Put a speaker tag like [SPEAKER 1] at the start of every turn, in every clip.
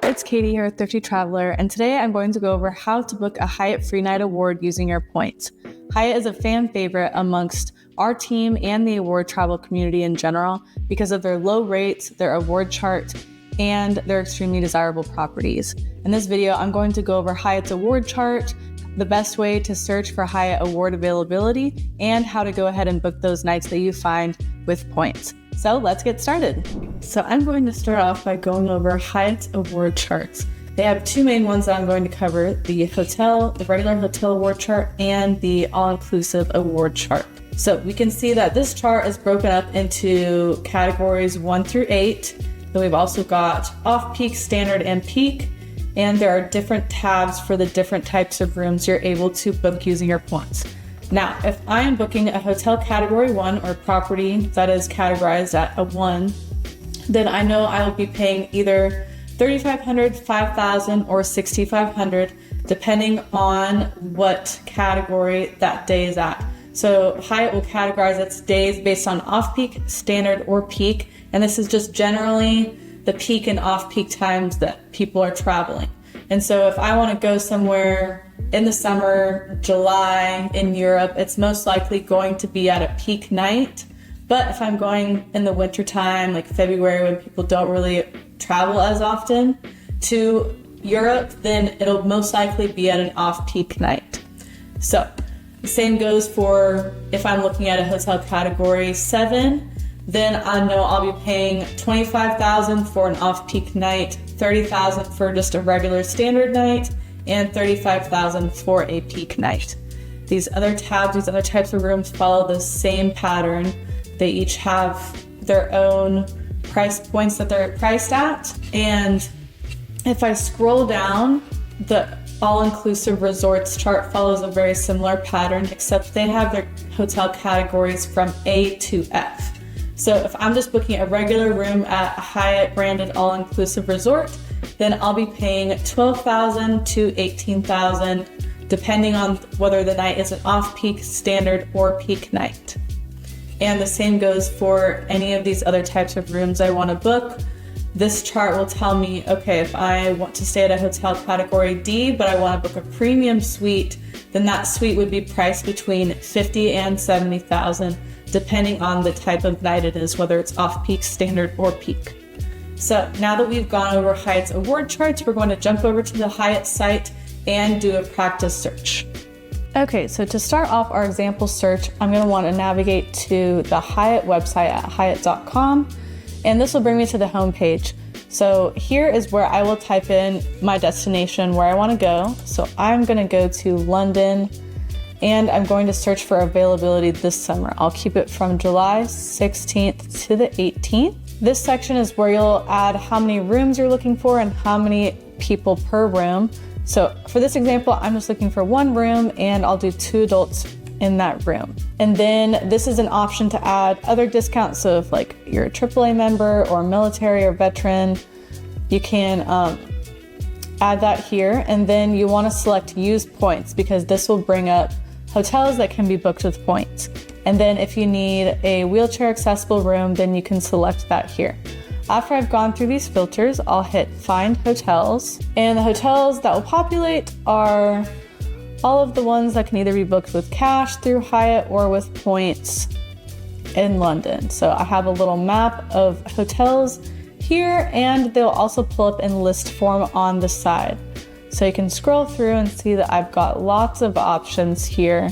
[SPEAKER 1] It's Katie here with Thrifty Traveler, and today I'm going to go over how to book a Hyatt free night award using your points. Hyatt is a fan favorite amongst our team and the award travel community in general because of their low rates, their award chart, and their extremely desirable properties. In this video, I'm going to go over Hyatt's award chart, the best way to search for Hyatt award availability, and how to go ahead and book those nights that you find with points. So let's get started. So I'm going to start off by going over Hyatt's award charts. They have two main ones that I'm going to cover, the regular hotel award chart and the all-inclusive award chart. So we can see that this chart is broken up into categories 1 through 8. Then we've also got off-peak, standard, and peak. And there are different tabs for the different types of rooms you're able to book using your points. Now, if I am booking a hotel category 1 or property that is categorized at a 1, then I know I will be paying either $3,500, $5,000, or $6,500, depending on what category that day is at. So Hyatt will categorize its days based on off-peak, standard, or peak, and this is just generally the peak and off-peak times that people are traveling. And so if I want to go somewhere in the summer, July, in Europe, it's most likely going to be at a peak night. But if I'm going in the wintertime, like February, when people don't really travel as often to Europe, then it'll most likely be at an off-peak night. So the same goes for if I'm looking at a hotel category 7, then I know I'll be paying $25,000 for an off-peak night, $30,000 for just a regular standard night, and $35,000 for a peak night. These other tabs, these other types of rooms follow the same pattern. They each have their own price points that they're priced at. And if I scroll down, the all-inclusive resorts chart follows a very similar pattern, except they have their hotel categories from A to F. So if I'm just booking a regular room at a Hyatt branded all-inclusive resort, then I'll be paying $12,000 to $18,000, depending on whether the night is an off-peak, standard, or peak night. And the same goes for any of these other types of rooms I want to book. This chart will tell me, okay, if I want to stay at a hotel category D, but I want to book a premium suite, then that suite would be priced between $50,000 and $70,000, depending on the type of night it is, whether it's off-peak, standard, or peak. So now that we've gone over Hyatt's award charts, we're going to jump over to the Hyatt site and do a practice search. Okay, so to start off our example search, I'm going to want to navigate to the Hyatt website at hyatt.com, and this will bring me to the home page. So here is where I will type in my destination, where I want to go. So I'm going to go to London, and I'm going to search for availability this summer. I'll keep it from July 16th to the 18th. This section is where you'll add how many rooms you're looking for and how many people per room. So for this example, I'm just looking for one room, and I'll do 2 adults in that room. And then this is an option to add other discounts. So if like you're a AAA member or military or veteran, you can add that here. And then you want to select use points, because this will bring up hotels that can be booked with points. And then if you need a wheelchair accessible room, then you can select that here. After I've gone through these filters, I'll hit find hotels, and the hotels that will populate are all of the ones that can either be booked with cash through Hyatt or with points in London. So I have a little map of hotels here, and they'll also pull up in list form on the side. So you can scroll through and see that I've got lots of options here.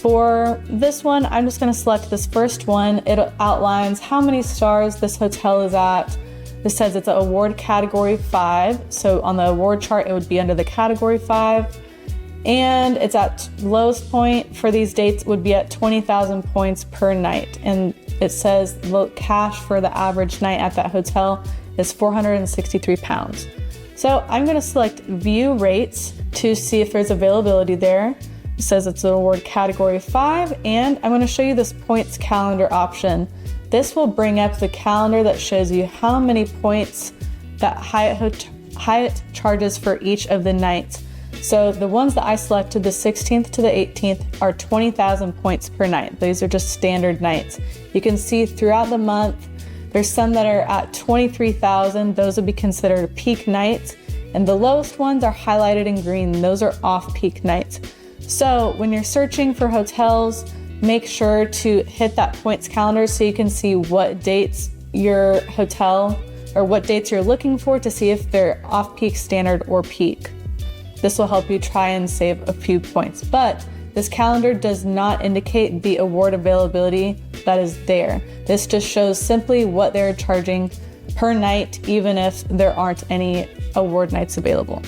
[SPEAKER 1] For this one, I'm just going to select this first one. It outlines how many stars this hotel is at. This says it's an award category 5. So on the award chart, it would be under the category 5. And it's at lowest point for these dates would be at 20,000 points per night. And it says cash for the average night at that hotel is £463. So I'm going to select view rates to see if there's availability there. It says it's an award category 5, and I'm going to show you this points calendar option. This will bring up the calendar that shows you how many points that Hyatt charges for each of the nights. So the ones that I selected, the 16th to the 18th, are 20,000 points per night. These are just standard nights. You can see throughout the month, There's some that are at 23,000. Those would be considered peak nights. And the lowest ones are highlighted in green. Those are off-peak nights. So when you're searching for hotels, make sure to hit that points calendar so you can see what dates your hotel or what dates you're looking for to see if they're off-peak, standard, or peak. This will help you try and save a few points. But this calendar does not indicate the award availability that is there. This just shows simply what they're charging per night, even if there aren't any award nights available.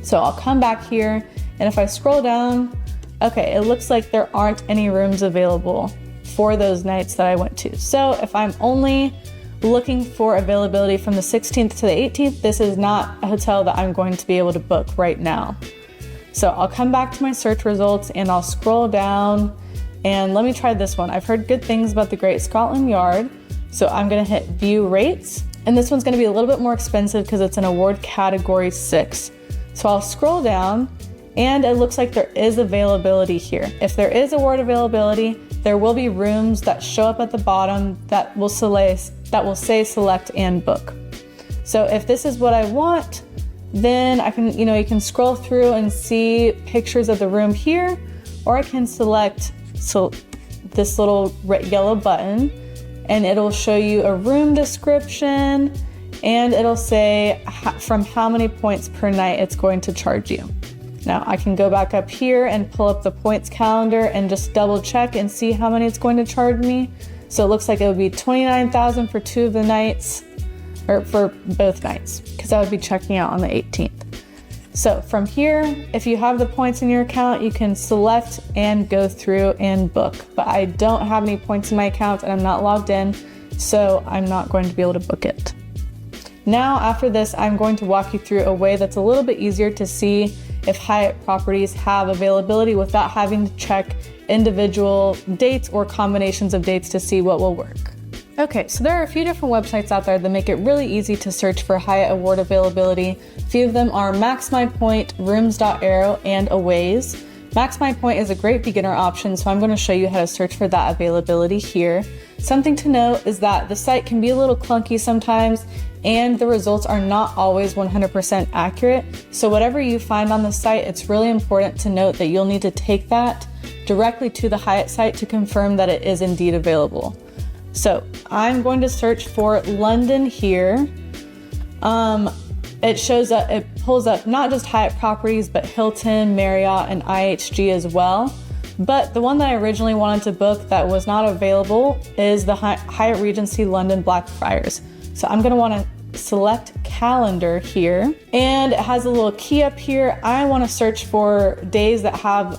[SPEAKER 1] So I'll come back here, and if I scroll down, okay, it looks like there aren't any rooms available for those nights that I went to. So if I'm only looking for availability from the 16th to the 18th, this is not a hotel that I'm going to be able to book right now. So I'll come back to my search results and I'll scroll down, and let me try this one. I've heard good things about the Great Scotland Yard. So I'm gonna hit view rates, and this one's gonna be a little bit more expensive because it's an award category 6. So I'll scroll down, and it looks like there is availability here. If there is award availability, there will be rooms that show up at the bottom that will say select and book. So if this is what I want, then I can, you can scroll through and see pictures of the room here, or I can select this little yellow button, and it'll show you a room description, and it'll say from how many points per night it's going to charge you. Now I can go back up here and pull up the points calendar and just double check and see how many it's going to charge me. So it looks like it would be 29,000 for 2 of the nights, or for both nights, because I would be checking out on the 18th. So from here, if you have the points in your account, you can select and go through and book. But I don't have any points in my account and I'm not logged in, so I'm not going to be able to book it. Now, after this, I'm going to walk you through a way that's a little bit easier to see if Hyatt properties have availability without having to check individual dates or combinations of dates to see what will work. Okay, so there are a few different websites out there that make it really easy to search for Hyatt award availability. A few of them are MaxMyPoint, Rooms.Arrow, and Aways. MaxMyPoint is a great beginner option, so I'm going to show you how to search for that availability here. Something to note is that the site can be a little clunky sometimes, and the results are not always 100% accurate. So whatever you find on the site, it's really important to note that you'll need to take that directly to the Hyatt site to confirm that it is indeed available. So I'm going to search for London here. It pulls up not just Hyatt properties, but Hilton, Marriott, and IHG as well. But the one that I originally wanted to book that was not available is the Hyatt Regency London Blackfriars. So I'm going to want to select calendar here, and it has a little key up here. I want to search for days that are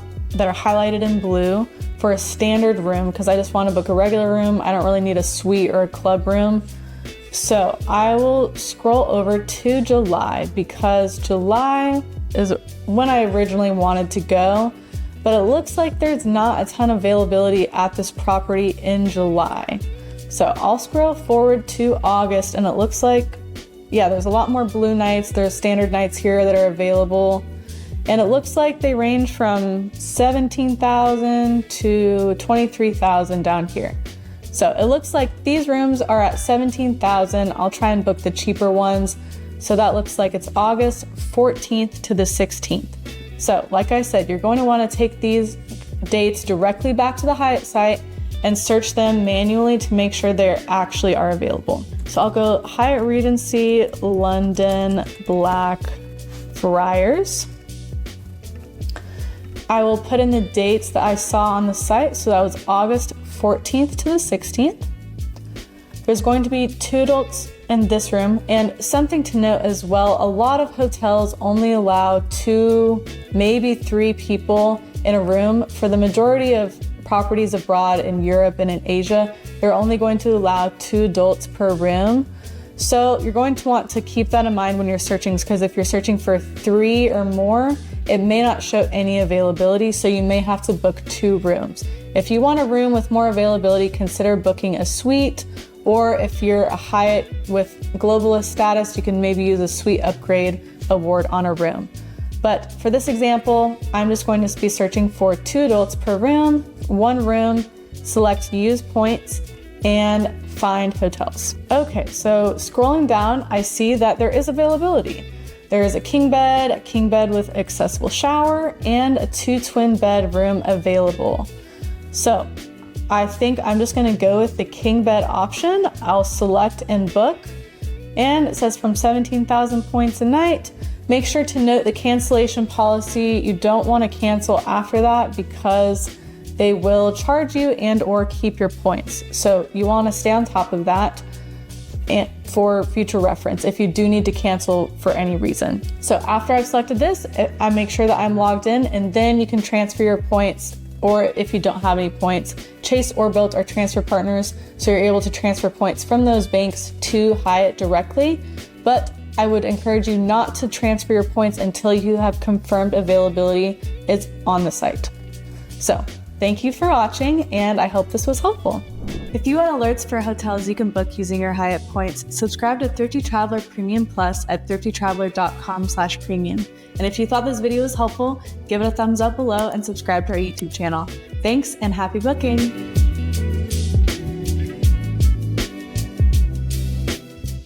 [SPEAKER 1] highlighted in blue for a standard room, because I just want to book a regular room. I don't really need a suite or a club room. So I will scroll over to July, because July is when I originally wanted to go, but it looks like there's not a ton of availability at this property in July. So I'll scroll forward to August, and it looks like, yeah, there's a lot more blue nights. There's standard nights here that are available. And it looks like they range from 17,000 to 23,000 down here. So it looks like these rooms are at 17,000. I'll try and book the cheaper ones. So that looks like it's August 14th to the 16th. So like I said, you're going to want to take these dates directly back to the Hyatt site and search them manually to make sure they actually are available. So I'll go Hyatt Regency London Blackfriars. I will put in the dates that I saw on the site. So that was August 14th to the 16th. There's going to be 2 adults in this room. And something to note as well, a lot of hotels only allow 2, maybe 3 people in a room. For the majority of properties abroad in Europe and in Asia, they're only going to allow 2 adults per room. So you're going to want to keep that in mind when you're searching, because if you're searching for 3 or more, it may not show any availability, so you may have to book 2 rooms. If you want a room with more availability, consider booking a suite, or if you're a Hyatt with globalist status, you can maybe use a suite upgrade award on a room. But for this example, I'm just going to be searching for 2 adults per room, 1 room, select use points, and find hotels. Okay, so scrolling down, I see that there is availability. There is a king bed with accessible shower, and a 2 twin bed room available. So I think I'm just gonna go with the king bed option. I'll select and book, and it says from 17,000 points a night. Make sure to note the cancellation policy. You don't wanna cancel after that because they will charge you and or keep your points. So you wanna stay on top of that and for future reference if you do need to cancel for any reason. So after I've selected this, I make sure that I'm logged in, and then you can transfer your points, or if you don't have any points, Chase or Bilt are transfer partners, so you're able to transfer points from those banks to Hyatt directly. But I would encourage you not to transfer your points until you have confirmed availability is on the site. So thank you for watching, and I hope this was helpful. If you want alerts for hotels you can book using your Hyatt points, subscribe to Thrifty Traveler Premium Plus at thriftytraveler.com/premium. And if you thought this video was helpful, give it a thumbs up below and subscribe to our YouTube channel. Thanks and happy booking!